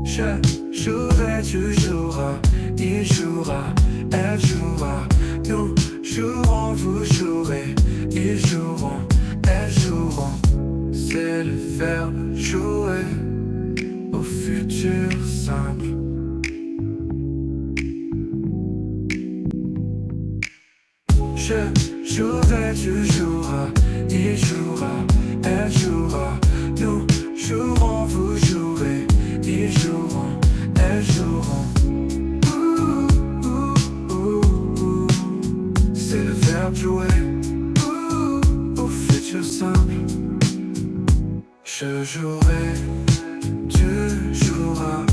Je jouerai, tu joueras, il jouera, elle jouera. Nous jouerons, vous jouerez, ils joueront, elles joueront. C'est le verbe jouer au futur simple. Je jouerai, tu joueras, il jouera, elle jouera. Nous jouerons, vous jouerez, ils joueront, elles joueront. C'est le verbe jouer au futur simple. Je jouerai, tu joueras,